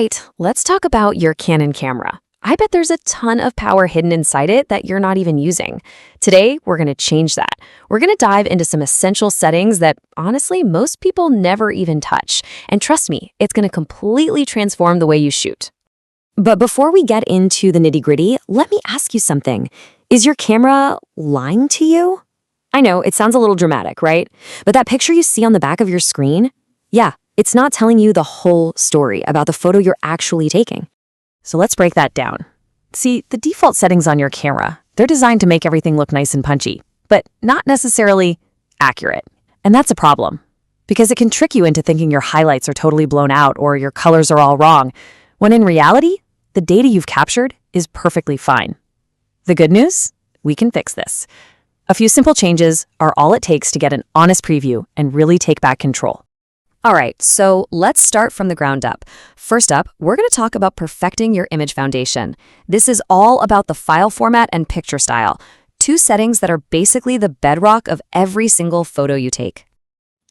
right, let's talk about your Canon camera. I bet there's a ton of power hidden inside it that you're not even using. Today, we're going to change that. We're going to dive into some essential settings that, honestly, most people never even touch. And trust me, it's going to completely transform the way you shoot. But before we get into the nitty-gritty, let me ask you something. Is your camera lying to you? I know, it sounds a little dramatic, right? But that picture you see on the back of your screen? Yeah, it's not telling you the whole story about the photo you're actually taking. So let's break that down. See, the default settings on your camera, they're designed to make everything look nice and punchy, but not necessarily accurate. And that's a problem, because it can trick you into thinking your highlights are totally blown out or your colors are all wrong, when in reality, the data you've captured is perfectly fine. The good news? We can fix this. A few simple changes are all it takes to get an honest preview and really take back control. All right, so let's start from the ground up. First up, we're going to talk about perfecting your image foundation. This is all about the file format and picture style, two settings that are basically the bedrock of every single photo you take.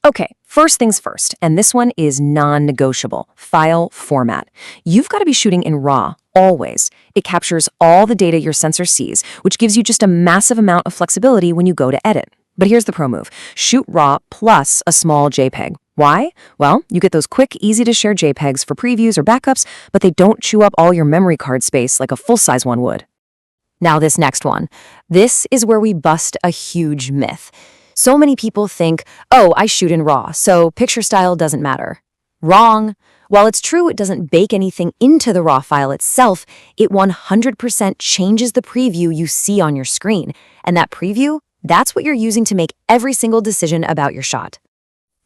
Okay, first things first, and this one is non-negotiable, file format. You've got to be shooting in RAW, always. It captures all the data your sensor sees, which gives you just a massive amount of flexibility when you go to edit. But here's the pro move. Shoot RAW plus a small JPEG. Why? Well, you get those quick, easy-to-share JPEGs for previews or backups, but they don't chew up all your memory card space like a full-size one would. Now this next one. This is where we bust a huge myth. So many people think, oh, I shoot in RAW, so picture style doesn't matter. Wrong. While it's true it doesn't bake anything into the RAW file itself, it 100% changes the preview you see on your screen. And that preview, that's what you're using to make every single decision about your shot.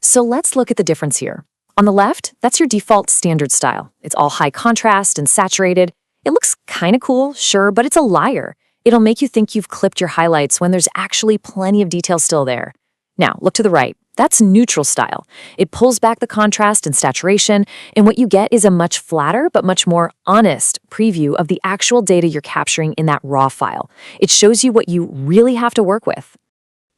So let's look at the difference here. On the left, that's your default standard style. It's all high contrast and saturated. It looks kind of cool, sure, but it's a liar. It'll make you think you've clipped your highlights when there's actually plenty of detail still there. Now, look to the right. That's neutral style. It pulls back the contrast and saturation, and what you get is a much flatter but much more honest preview of the actual data you're capturing in that RAW file. It shows you what you really have to work with.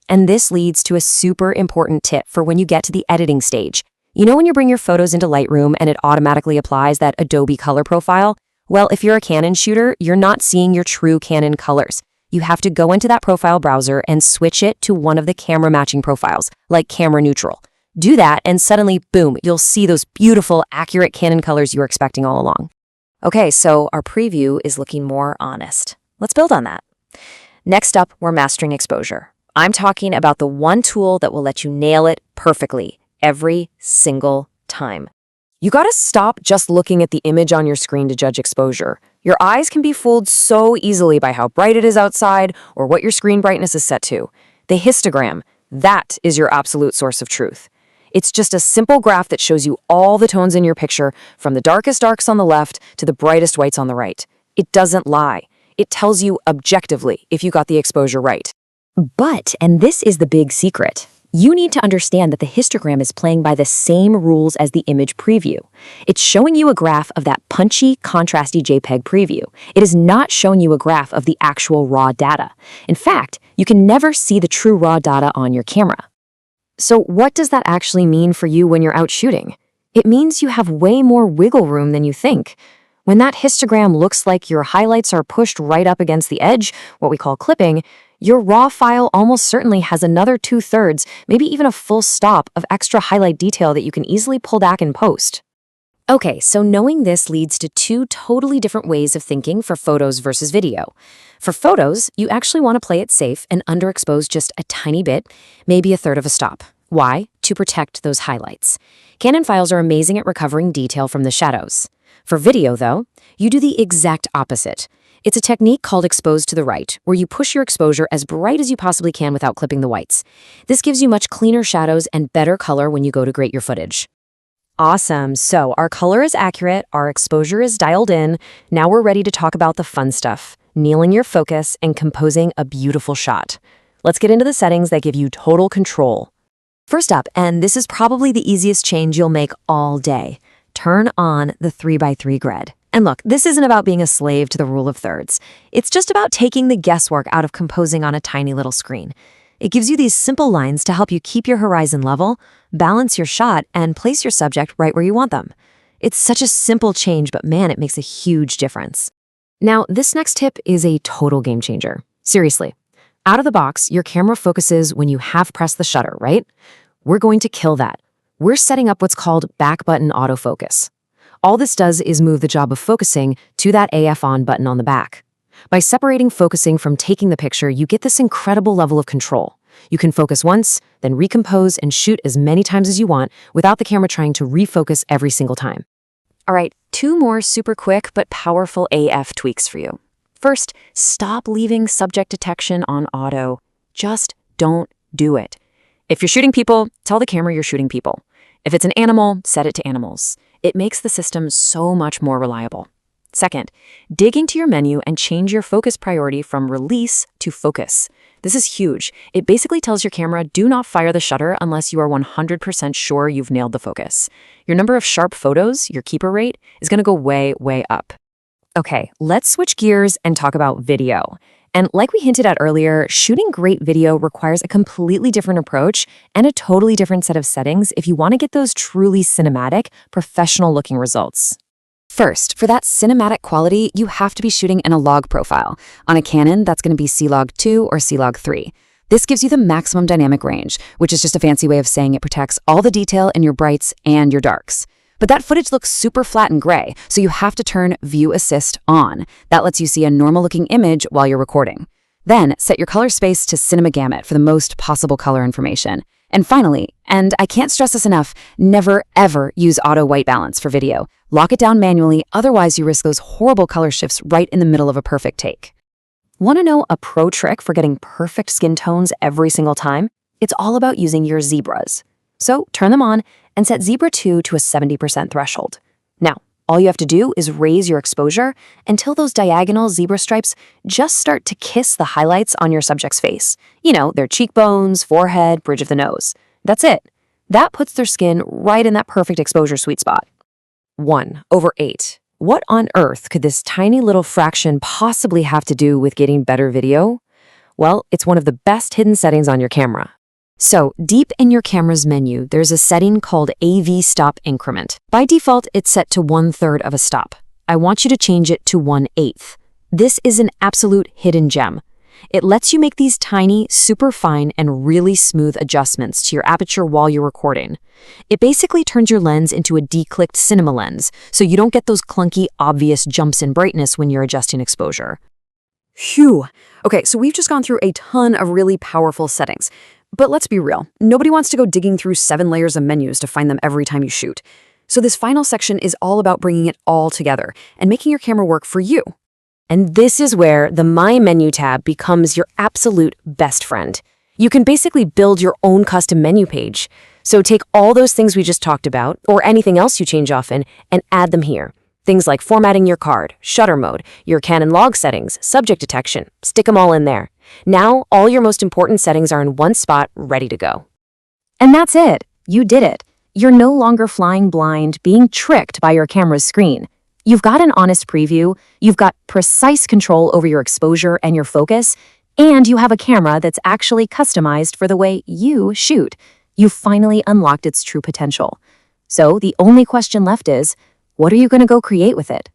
And this leads to a super important tip for when you get to the editing stage. You know when you bring your photos into Lightroom and it automatically applies that Adobe color profile? Well, if you're a Canon shooter, you're not seeing your true Canon colors. You have to go into that profile browser and switch it to one of the camera matching profiles, like camera neutral. Do that and suddenly, boom, you'll see those beautiful, accurate Canon colors you were expecting all along. Okay, so our preview is looking more honest. Let's build on that. Next up, we're mastering exposure. I'm talking about the one tool that will let you nail it perfectly every single time. You gotta stop just looking at the image on your screen to judge exposure. Your eyes can be fooled so easily by how bright it is outside or what your screen brightness is set to. The histogram, that is your absolute source of truth. It's just a simple graph that shows you all the tones in your picture, from the darkest darks on the left to the brightest whites on the right. It doesn't lie. It tells you objectively if you got the exposure right. But, and this is the big secret, you need to understand that the histogram is playing by the same rules as the image preview. It's showing you a graph of that punchy, contrasty JPEG preview. It is not showing you a graph of the actual raw data. In fact, you can never see the true raw data on your camera. So what does that actually mean for you when you're out shooting? It means you have way more wiggle room than you think. When that histogram looks like your highlights are pushed right up against the edge, what we call clipping, your RAW file almost certainly has another 2/3, maybe even a full stop of extra highlight detail that you can easily pull back in post. Okay, so knowing this leads to two totally different ways of thinking for photos versus video. For photos, you actually want to play it safe and underexpose just a tiny bit, maybe a third of a stop. Why? To protect those highlights. Canon files are amazing at recovering detail from the shadows. For video, though, you do the exact opposite. It's a technique called expose to the right, where you push your exposure as bright as you possibly can without clipping the whites. This gives you much cleaner shadows and better color when you go to grade your footage. Awesome, so our color is accurate, our exposure is dialed in, now we're ready to talk about the fun stuff, nailing your focus and composing a beautiful shot. Let's get into the settings that give you total control. First up, and this is probably the easiest change you'll make all day, turn on the 3x3 grid. And look, this isn't about being a slave to the rule of thirds. It's just about taking the guesswork out of composing on a tiny little screen. It gives you these simple lines to help you keep your horizon level, balance your shot, and place your subject right where you want them. It's such a simple change, but man, it makes a huge difference. Now, this next tip is a total game changer. Seriously. Out of the box, your camera focuses when you have pressed the shutter, right? We're going to kill that. We're setting up what's called back button autofocus. All this does is move the job of focusing to that AF on button on the back. By separating focusing from taking the picture, you get this incredible level of control. You can focus once, then recompose and shoot as many times as you want without the camera trying to refocus every single time. All right, 2 more super quick but powerful AF tweaks for you. First, stop leaving subject detection on auto. Just don't do it. If you're shooting people, tell the camera you're shooting people. If it's an animal, set it to animals. It makes the system so much more reliable. Second, dig into your menu and change your focus priority from release to focus. This is huge. It basically tells your camera, do not fire the shutter unless you are 100% sure you've nailed the focus. Your number of sharp photos, your keeper rate, is going to go way, way up. Okay, let's switch gears and talk about video. And like we hinted at earlier, shooting great video requires a completely different approach and a totally different set of settings if you want to get those truly cinematic, professional-looking results. First, for that cinematic quality, you have to be shooting in a log profile. On a Canon, that's going to be C-Log2 or C-Log3. This gives you the maximum dynamic range, which is just a fancy way of saying it protects all the detail in your brights and your darks. But that footage looks super flat and gray, so you have to turn View Assist on. That lets you see a normal-looking image while you're recording. Then, set your color space to Cinema Gamut for the most possible color information. And finally, and I can't stress this enough, never ever use auto white balance for video. Lock it down manually, otherwise you risk those horrible color shifts right in the middle of a perfect take. Want to know a pro trick for getting perfect skin tones every single time? It's all about using your zebras. So turn them on and set Zebra 2 to a 70% threshold. Now, all you have to do is raise your exposure until those diagonal zebra stripes just start to kiss the highlights on your subject's face. You know, their cheekbones, forehead, bridge of the nose. That's it. That puts their skin right in that perfect exposure sweet spot. 1/8. What on earth could this tiny little fraction possibly have to do with getting better video? Well, it's one of the best hidden settings on your camera. So, deep in your camera's menu, there's a setting called AV Stop Increment. By default, it's set to 1/3 of a stop. I want you to change it to 1/8. This is an absolute hidden gem. It lets you make these tiny, super fine, and really smooth adjustments to your aperture while you're recording. It basically turns your lens into a declicked cinema lens, so you don't get those clunky, obvious jumps in brightness when you're adjusting exposure. Phew. Okay, so we've just gone through a ton of really powerful settings. But let's be real, nobody wants to go digging through 7 layers of menus to find them every time you shoot. So this final section is all about bringing it all together and making your camera work for you. And this is where the My Menu tab becomes your absolute best friend. You can basically build your own custom menu page. So take all those things we just talked about, or anything else you change often, and add them here. Things like formatting your card, shutter mode, your Canon log settings, subject detection, stick them all in there. Now, all your most important settings are in one spot, ready to go. And that's it. You did it. You're no longer flying blind, being tricked by your camera's screen. You've got an honest preview, you've got precise control over your exposure and your focus, and you have a camera that's actually customized for the way you shoot. You've finally unlocked its true potential. So the only question left is, what are you going to go create with it?